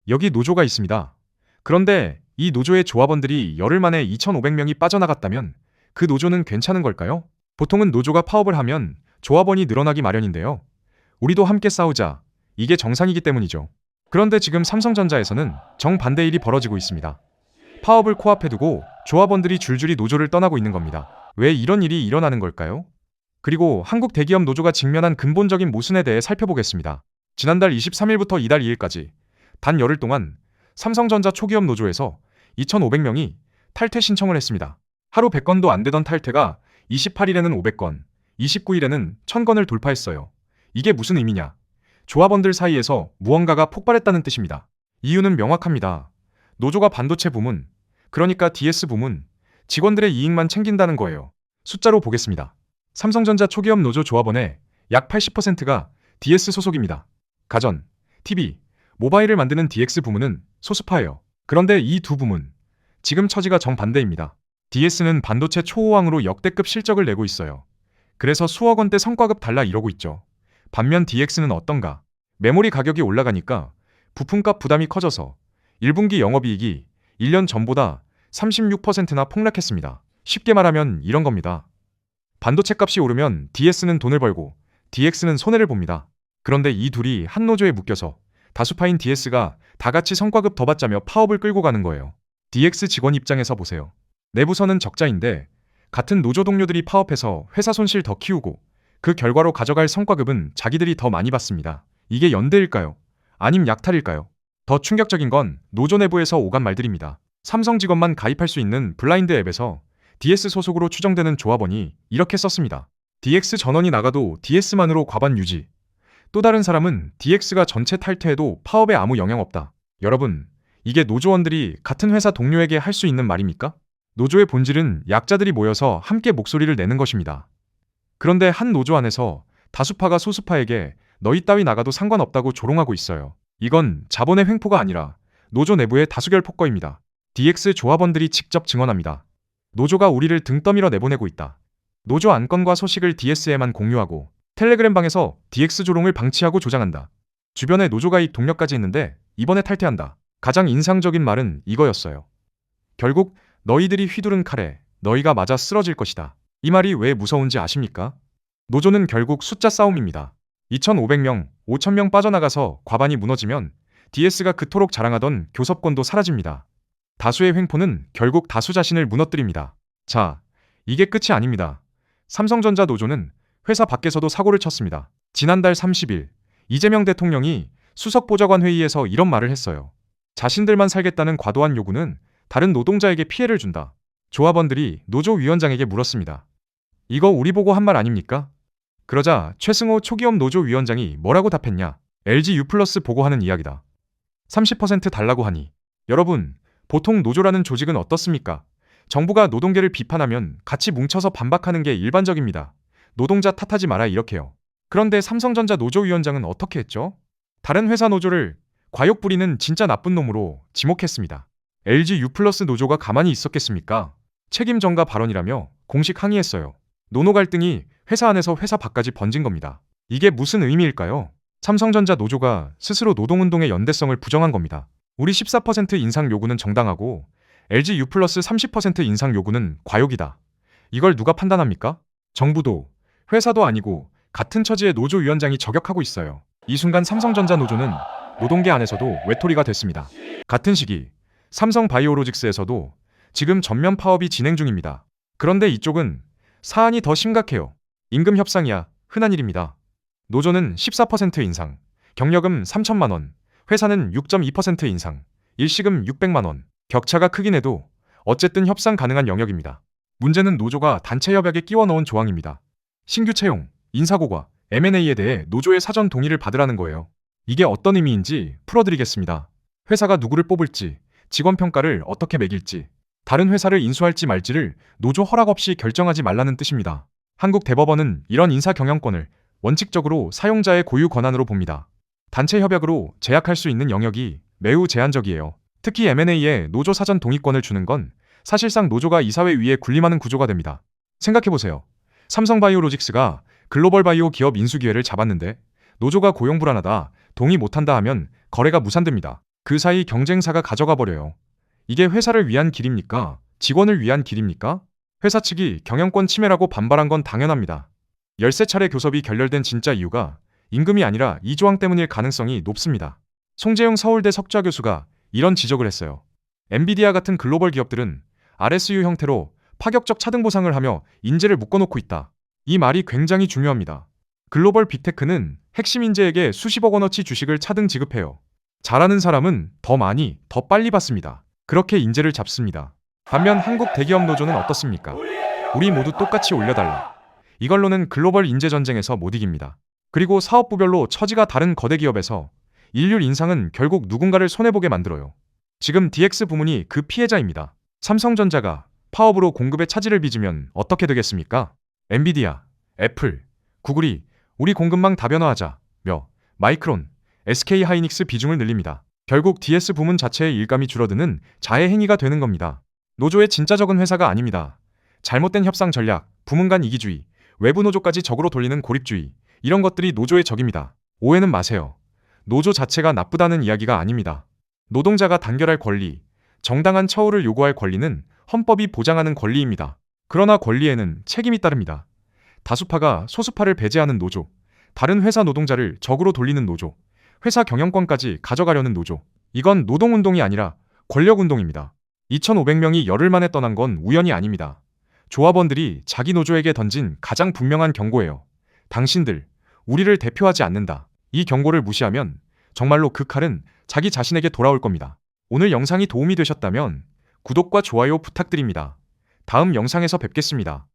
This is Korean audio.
여기 노조가 있습니다. 그런데 이 노조의 조합원들이 열흘 만에 2,500명이 빠져나갔다면 그 노조는 괜찮은 걸까요? 보통은 노조가 파업을 하면 조합원이 늘어나기 마련인데요. 우리도 함께 싸우자. 이게 정상이기 때문이죠. 그런데 지금 삼성전자에서는 정반대 일이 벌어지고 있습니다. 파업을 코앞에 두고 조합원들이 줄줄이 노조를 떠나고 있는 겁니다. 왜 이런 일이 일어나는 걸까요? 그리고 한국 대기업 노조가 직면한 근본적인 모순에 대해 살펴보겠습니다. 지난달 23일부터 이달 2일까지 단 열흘 동안 삼성전자 초기업 노조에서 2,500명이 탈퇴 신청을 했습니다. 하루 100건도 안 되던 탈퇴가 28일에는 500건, 29일에는 1000건을 돌파했어요. 이게 무슨 의미냐? 조합원들 사이에서 무언가가 폭발했다는 뜻입니다. 이유는 명확합니다. 노조가 반도체 부문, 그러니까 DS 부문, 직원들의 이익만 챙긴다는 거예요. 숫자로 보겠습니다. 삼성전자 초기업 노조 조합원의 약 80%가 DS 소속입니다. 가전, TV, 모바일을 만드는 DX 부문은 소수파예요. 그런데 이 두 부문, 지금 처지가 정반대입니다. DS는 반도체 초호황으로 역대급 실적을 내고 있어요. 그래서 수억 원대 성과급 달라 이러고 있죠. 반면 DX는 어떤가? 메모리 가격이 올라가니까 부품값 부담이 커져서 1분기 영업이익이 1년 전보다 36%나 폭락했습니다. 쉽게 말하면 이런 겁니다. 반도체 값이 오르면 DS는 돈을 벌고 DX는 손해를 봅니다. 그런데 이 둘이 한 노조에 묶여서 다수파인 DS가 다 같이 성과급 더 받자며 파업을 끌고 가는 거예요. DX 직원 입장에서 보세요. 내부선은 적자인데 같은 노조 동료들이 파업해서 회사 손실 더 키우고 그 결과로 가져갈 성과급은 자기들이 더 많이 받습니다. 이게 연대일까요? 아님 약탈일까요? 더 충격적인 건 노조 내부에서 오간 말들입니다. 삼성 직원만 가입할 수 있는 블라인드 앱에서 DS 소속으로 추정되는 조합원이 이렇게 썼습니다. DX 전원이 나가도 DS만으로 과반 유지. 또 다른 사람은 DX가 전체 탈퇴해도 파업에 아무 영향 없다. 여러분, 이게 노조원들이 같은 회사 동료에게 할 수 있는 말입니까? 노조의 본질은 약자들이 모여서 함께 목소리를 내는 것입니다. 그런데 한 노조 안에서 다수파가 소수파에게 너희 따위 나가도 상관없다고 조롱하고 있어요. 이건 자본의 횡포가 아니라 노조 내부의 다수결 폭거입니다. DX 조합원들이 직접 증언합니다. 노조가 우리를 등 떠밀어 내보내고 있다. 노조 안건과 소식을 DS에만 공유하고 텔레그램 방에서 DX 조롱을 방치하고 조장한다. 주변에 노조 가입 동력까지 있는데 이번에 탈퇴한다. 가장 인상적인 말은 이거였어요. 결국 너희들이 휘두른 칼에 너희가 맞아 쓰러질 것이다. 이 말이 왜 무서운지 아십니까? 노조는 결국 숫자 싸움입니다. 2,500명, 5,000명 빠져나가서 과반이 무너지면 DS가 그토록 자랑하던 교섭권도 사라집니다. 다수의 횡포는 결국 다수 자신을 무너뜨립니다. 자, 이게 끝이 아닙니다. 삼성전자 노조는 회사 밖에서도 사고를 쳤습니다. 지난달 30일 이재명 대통령이 수석보좌관 회의에서 이런 말을 했어요. 자신들만 살겠다는 과도한 요구는 다른 노동자에게 피해를 준다. 조합원들이 노조 위원장에게 물었습니다. 이거 우리 보고 한 말 아닙니까? 그러자 최승호 초기업 노조 위원장이 뭐라고 답했냐? LG U+ 보고하는 이야기다. 30% 달라고 하니. 여러분, 보통 노조라는 조직은 어떻습니까? 정부가 노동계를 비판하면 같이 뭉쳐서 반박하는 게 일반적입니다. 노동자 탓하지 마라 이렇게요. 그런데 삼성전자 노조위원장은 어떻게 했죠? 다른 회사 노조를 과욕 부리는 진짜 나쁜 놈으로 지목했습니다. LG U+ 노조가 가만히 있었겠습니까? 책임 전가 발언이라며 공식 항의했어요. 노노 갈등이 회사 안에서 회사 밖까지 번진 겁니다. 이게 무슨 의미일까요? 삼성전자 노조가 스스로 노동운동의 연대성을 부정한 겁니다. 우리 14% 인상 요구는 정당하고 LG U+ 30% 인상 요구는 과욕이다. 이걸 누가 판단합니까? 정부도 회사도 아니고 같은 처지의 노조위원장이 저격하고 있어요. 이 순간 삼성전자 노조는 노동계 안에서도 외톨이가 됐습니다. 같은 시기 삼성바이오로직스에서도 지금 전면 파업이 진행 중입니다. 그런데 이쪽은 사안이 더 심각해요. 임금 협상이야 흔한 일입니다. 노조는 14% 인상, 경력금 3천만 원, 회사는 6.2% 인상, 일시금 600만 원. 격차가 크긴 해도 어쨌든 협상 가능한 영역입니다. 문제는 노조가 단체 협약에 끼워 넣은 조항입니다. 신규 채용, 인사고과, M&A에 대해 노조의 사전 동의를 받으라는 거예요. 이게 어떤 의미인지 풀어드리겠습니다. 회사가 누구를 뽑을지, 직원 평가를 어떻게 매길지, 다른 회사를 인수할지 말지를 노조 허락 없이 결정하지 말라는 뜻입니다. 한국 대법원은 이런 인사 경영권을 원칙적으로 사용자의 고유 권한으로 봅니다. 단체 협약으로 제약할 수 있는 영역이 매우 제한적이에요. 특히 M&A에 노조 사전 동의권을 주는 건 사실상 노조가 이사회 위에 군림하는 구조가 됩니다. 생각해보세요. 삼성바이오로직스가 글로벌 바이오 기업 인수 기회를 잡았는데 노조가 고용 불안하다, 동의 못한다 하면 거래가 무산됩니다. 그 사이 경쟁사가 가져가 버려요. 이게 회사를 위한 길입니까? 직원을 위한 길입니까? 회사 측이 경영권 침해라고 반발한 건 당연합니다. 13차례 교섭이 결렬된 진짜 이유가 임금이 아니라 이 조항 때문일 가능성이 높습니다. 송재용 서울대 석좌 교수가 이런 지적을 했어요. 엔비디아 같은 글로벌 기업들은 RSU 형태로 파격적 차등 보상을 하며 인재를 묶어놓고 있다. 이 말이 굉장히 중요합니다. 글로벌 빅테크는 핵심 인재에게 수십억 원어치 주식을 차등 지급해요. 잘하는 사람은 더 많이, 더 빨리 받습니다. 그렇게 인재를 잡습니다. 반면 한국 대기업 노조는 어떻습니까? 우리 모두 똑같이 올려달라. 이걸로는 글로벌 인재 전쟁에서 못 이깁니다. 그리고 사업부별로 처지가 다른 거대 기업에서 인류 인상은 결국 누군가를 손해보게 만들어요. 지금 DX 부문이 그 피해자입니다. 삼성전자가 파업으로 공급의 차질을 빚으면 어떻게 되겠습니까? 엔비디아, 애플, 구글이 우리 공급망 다변화하자며 마이크론, SK하이닉스 비중을 늘립니다. 결국 DS 부문 자체의 일감이 줄어드는 자해 행위가 되는 겁니다. 노조의 진짜 적은 회사가 아닙니다. 잘못된 협상 전략, 부문 간 이기주의, 외부 노조까지 적으로 돌리는 고립주의, 이런 것들이 노조의 적입니다. 오해는 마세요. 노조 자체가 나쁘다는 이야기가 아닙니다. 노동자가 단결할 권리, 정당한 처우를 요구할 권리는 헌법이 보장하는 권리입니다. 그러나 권리에는 책임이 따릅니다. 다수파가 소수파를 배제하는 노조, 다른 회사 노동자를 적으로 돌리는 노조, 회사 경영권까지 가져가려는 노조. 이건 노동운동이 아니라 권력운동입니다. 2,500명이 열흘 만에 떠난 건 우연이 아닙니다. 조합원들이 자기 노조에게 던진 가장 분명한 경고예요. 당신들, 우리를 대표하지 않는다. 이 경고를 무시하면 정말로 그 칼은 자기 자신에게 돌아올 겁니다. 오늘 영상이 도움이 되셨다면 구독과 좋아요 부탁드립니다. 다음 영상에서 뵙겠습니다.